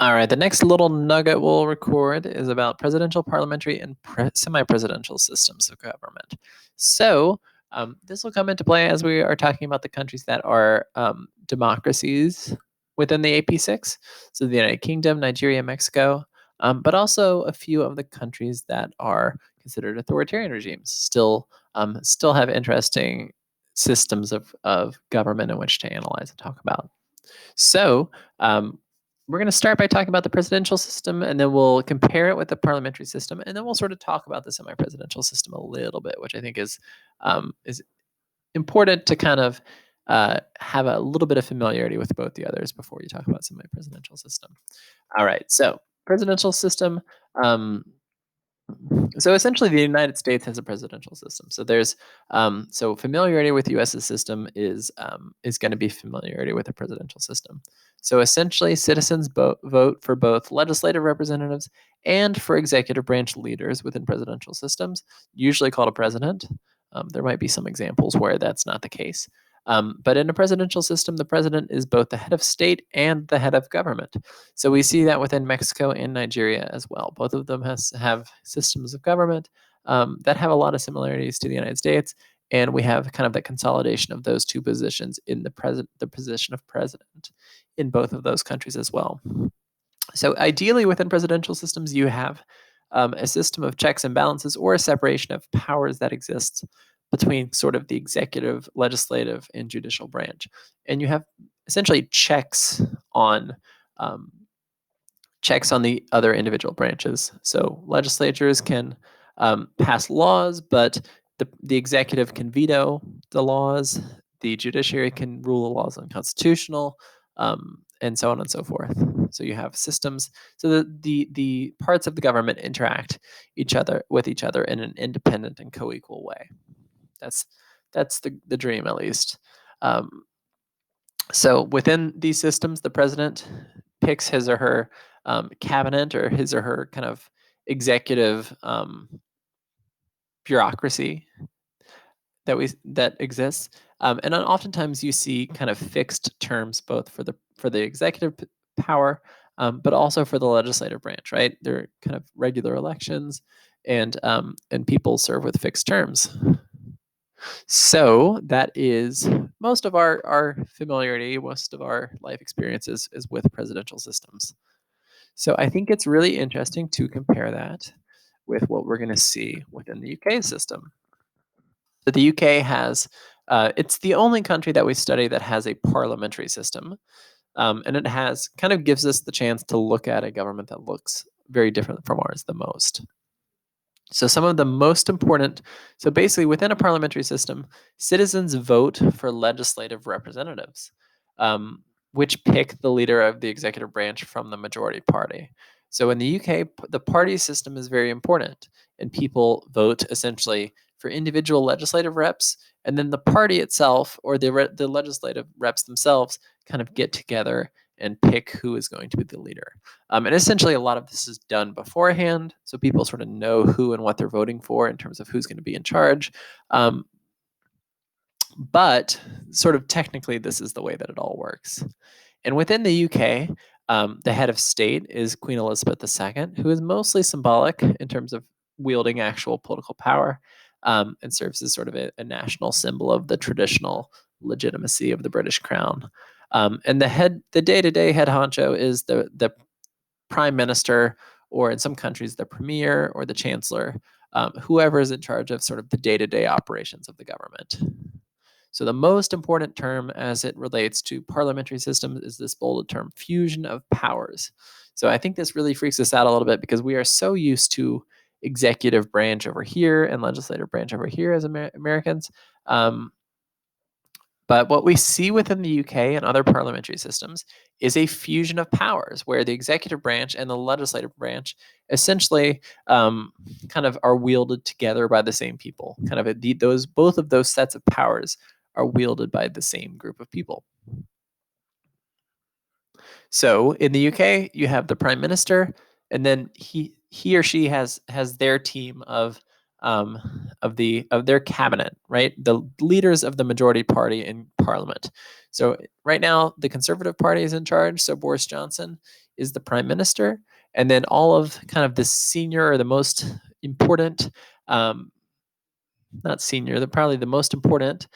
All right, the next little nugget we'll record is about presidential, parliamentary, and semi-presidential systems of government. So this will come into play as we are talking about the countries that are democracies within the AP6. So the United Kingdom, Nigeria, Mexico, but also a few of the countries that are considered authoritarian regimes still have interesting systems of government in which to analyze and talk about. So we're going to start by talking about the presidential system, and then we'll compare it with the parliamentary system, and then we'll sort of talk about the semi-presidential system a little bit, which I think is important to kind of have a little bit of familiarity with both the others before you talk about semi-presidential system. All right, so presidential system. So essentially, the United States has a presidential system. So there's so familiarity with the U.S.'s system is going to be familiarity with the presidential system. So essentially, citizens vote for both legislative representatives and for executive branch leaders within presidential systems, usually called a president. There might be some examples where that's not the case. But in a presidential system, the president is both the head of state and the head of government. So we see that within Mexico and Nigeria as well. Both of them have systems of government that have a lot of similarities to the United States, and we have kind of the consolidation of those two positions in the position of president in both of those countries as well. So ideally, within presidential systems, you have a system of checks and balances or a separation of powers that exists between sort of the executive, legislative, and judicial branch. And you have essentially checks on the other individual branches. So legislatures can pass laws, but the executive can veto the laws. The judiciary can rule the laws unconstitutional, and so on and so forth. So you have systems. So the parts of the government interact with each other in an independent and co-equal way. That's the dream, at least. So within these systems, the president picks his or her cabinet or his or her kind of executive bureaucracy that exists, and then oftentimes you see kind of fixed terms both for the executive power, but also for the legislative branch. Right, they're kind of regular elections, and people serve with fixed terms. So that is most of our familiarity, most of our life experiences is with presidential systems. So I think it's really interesting to compare that with what we're going to see within the UK system. So the UK has, it's the only country that we study that has a parliamentary system. And it kind of gives us the chance to look at a government that looks very different from ours the most. So some of the most important, so basically within a parliamentary system, citizens vote for legislative representatives, which pick the leader of the executive branch from the majority party. So in the UK, the party system is very important, and people vote essentially for individual legislative reps, and then the party itself or the legislative reps themselves kind of get together and pick who is going to be the leader. And essentially, a lot of this is done beforehand, so people sort of know who and what they're voting for in terms of who's going to be in charge. But sort of technically, this is the way that it all works. And within the UK, the head of state is Queen Elizabeth II, who is mostly symbolic in terms of wielding actual political power, and serves as sort of a national symbol of the traditional legitimacy of the British crown. And the day-to-day head honcho is the prime minister, or in some countries, the premier or the chancellor, whoever is in charge of sort of the day-to-day operations of the government. So the most important term as it relates to parliamentary systems is this bolded term, fusion of powers. So I think this really freaks us out a little bit because we are so used to executive branch over here and legislative branch over here as Americans. But what we see within the UK and other parliamentary systems is a fusion of powers where the executive branch and the legislative branch essentially kind of are wielded together by the same people. Kind of both of those sets of powers are wielded by the same group of people. So in the UK, you have the prime minister, and then he or she has their team of their cabinet, right? The leaders of the majority party in parliament. So right now, the Conservative Party is in charge. So Boris Johnson is the prime minister, and then all of kind of the senior or the most important, not senior, probably the most important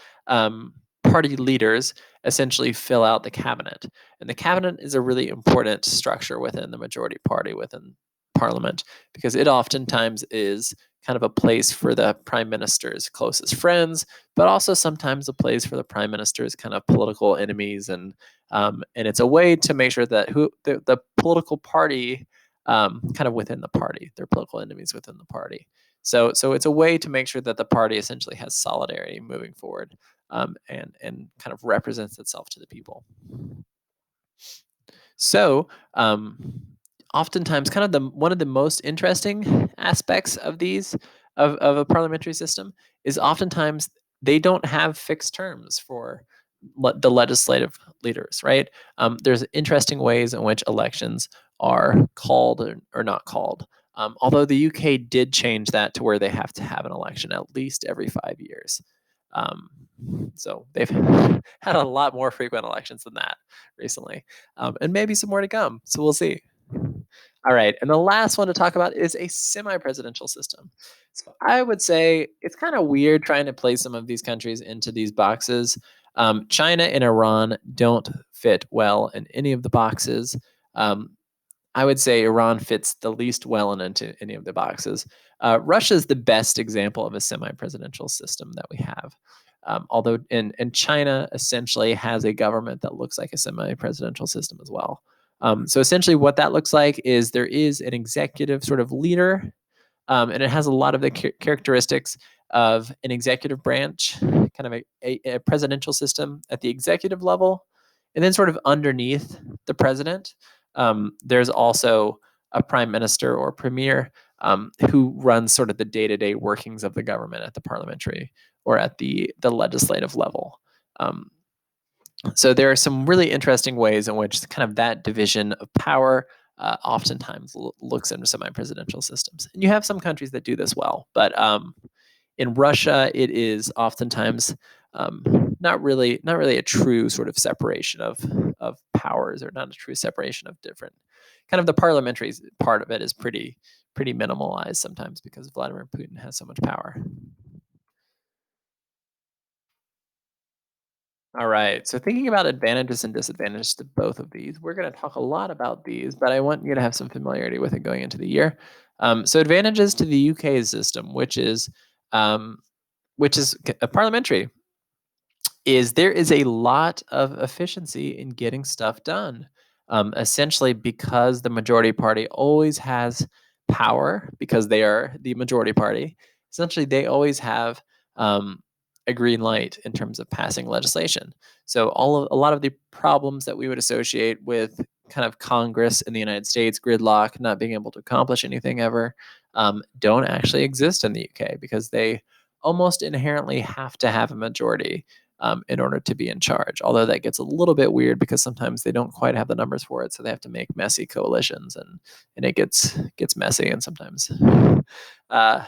party leaders essentially fill out the cabinet. And the cabinet is a really important structure within the majority party within parliament, because it oftentimes is kind of a place for the prime minister's closest friends, but also sometimes a place for the prime minister's kind of political enemies, and it's a way to make sure that the political party, kind of within the party, their political enemies within the party. So it's a way to make sure that the party essentially has solidarity moving forward, and kind of represents itself to the people. So, oftentimes, kind of one of the most interesting aspects of these of a parliamentary system is oftentimes they don't have fixed terms for the legislative leaders, right? There's interesting ways in which elections are called or not called. Although the UK did change that to where they have to have an election at least every 5 years. Um, so they've had a lot more frequent elections than that recently, and maybe some more to come. So we'll see. All right, and the last one to talk about is a semi-presidential system. So I would say it's kind of weird trying to place some of these countries into these boxes. China and Iran don't fit well in any of the boxes. Um, I would say Iran fits the least well into any of the boxes. Russia is the best example of a semi-presidential system that we have. Although and China essentially has a government that looks like a semi-presidential system as well. So essentially what that looks like is there is an executive sort of leader, and it has a lot of the characteristics of an executive branch, kind of a presidential system at the executive level, and then sort of underneath the president, there's also a prime minister or premier, who runs sort of the day-to-day workings of the government at the parliamentary or at the legislative level. So there are some really interesting ways in which kind of that division of power oftentimes looks into semi-presidential systems. And you have some countries that do this well, but in Russia, it is oftentimes not really a true sort of separation of powers, or not a true separation of different kind of the parliamentary part of it is pretty minimalized sometimes because Vladimir Putin has so much power. All right. So thinking about advantages and disadvantages to both of these, we're going to talk a lot about these, but I want you to have some familiarity with it going into the year. So advantages to the UK system, um, which is a parliamentary, is there is a lot of efficiency in getting stuff done. Essentially, because the majority party always has power because they are the majority party. Essentially, they always have a green light in terms of passing legislation. So a lot of the problems that we would associate with kind of Congress in the United States, gridlock, not being able to accomplish anything ever, don't actually exist in the UK because they almost inherently have to have a majority in order to be in charge. Although that gets a little bit weird because sometimes they don't quite have the numbers for it, so they have to make messy coalitions, and it gets messy and sometimes uh,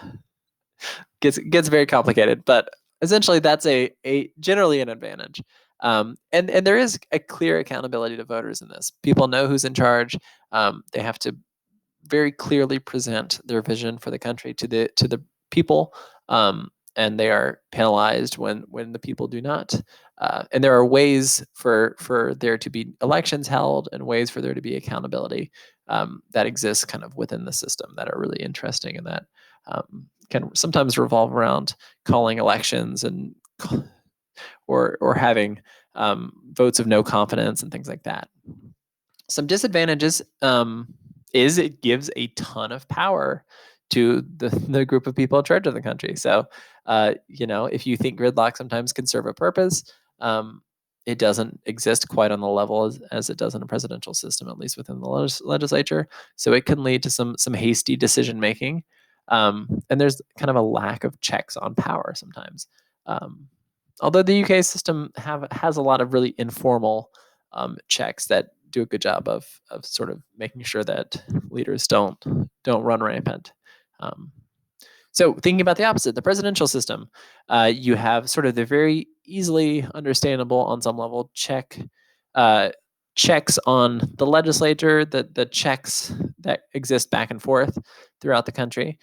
gets very complicated. But essentially, that's a generally an advantage. And there is a clear accountability to voters in this. People know who's in charge. They have to very clearly present their vision for the country to the people, and they are penalized when the people do not. And there are ways for there to be elections held and ways for there to be accountability that exists kind of within the system that are really interesting, and that can sometimes revolve around calling elections and or having votes of no confidence and things like that. Some disadvantages is it gives a ton of power to the group of people in charge of the country. So, if you think gridlock sometimes can serve a purpose, it doesn't exist quite on the level as it does in a presidential system, at least within the legislature. So it can lead to some hasty decision making, and there's kind of a lack of checks on power sometimes. Um, Although the UK system has a lot of really informal checks that do a good job of sort of making sure that leaders don't run rampant. Um, so thinking about the opposite, the presidential system, you have sort of the very easily understandable on some level check, uh, checks on the legislature, the checks that exist back and forth throughout the country.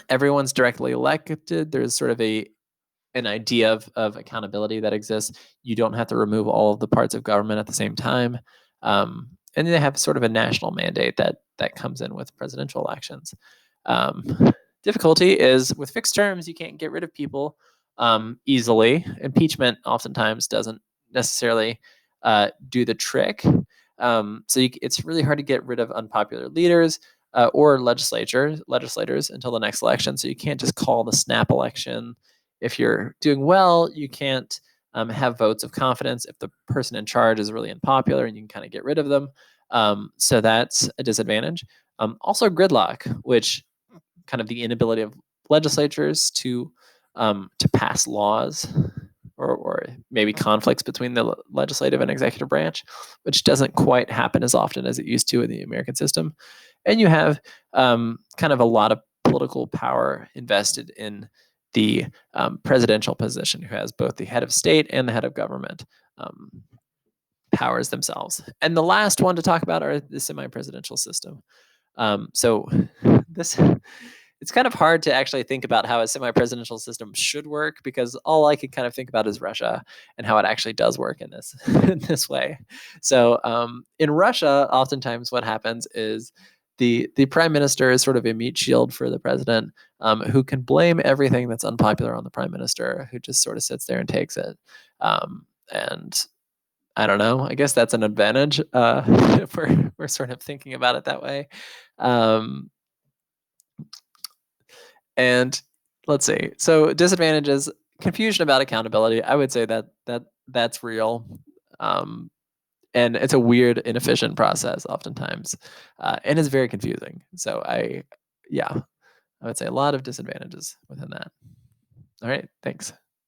Everyone's directly elected. There's sort of an idea of accountability that exists. You don't have to remove all of the parts of government at the same time. And they have sort of a national mandate that comes in with presidential elections. Difficulty is with fixed terms, you can't get rid of people easily. Impeachment oftentimes doesn't necessarily do the trick. It's really hard to get rid of unpopular leaders or legislators until the next election. So you can't just call the snap election. If you're doing well, you can't have votes of confidence if the person in charge is really unpopular, and you can kind of get rid of them. So that's a disadvantage. Also, gridlock, which kind of the inability of legislatures to pass laws, or maybe conflicts between the legislative and executive branch, which doesn't quite happen as often as it used to in the American system. And you have kind of a lot of political power invested in the presidential position, who has both the head of state and the head of government powers themselves. And the last one to talk about are the semi-presidential system. So this it's kind of hard to actually think about how a semi-presidential system should work, because all I can kind of think about is Russia and how it actually does work in this in this way. So in Russia, oftentimes what happens is the prime minister is sort of a meat shield for the president, who can blame everything that's unpopular on the prime minister, who just sort of sits there and takes it. And I don't know. I guess that's an advantage if we're sort of thinking about it that way. And let's see. So disadvantages: confusion about accountability. I would say that's real, and it's a weird, inefficient process oftentimes, and it's very confusing. So I would say a lot of disadvantages within that. All right, thanks.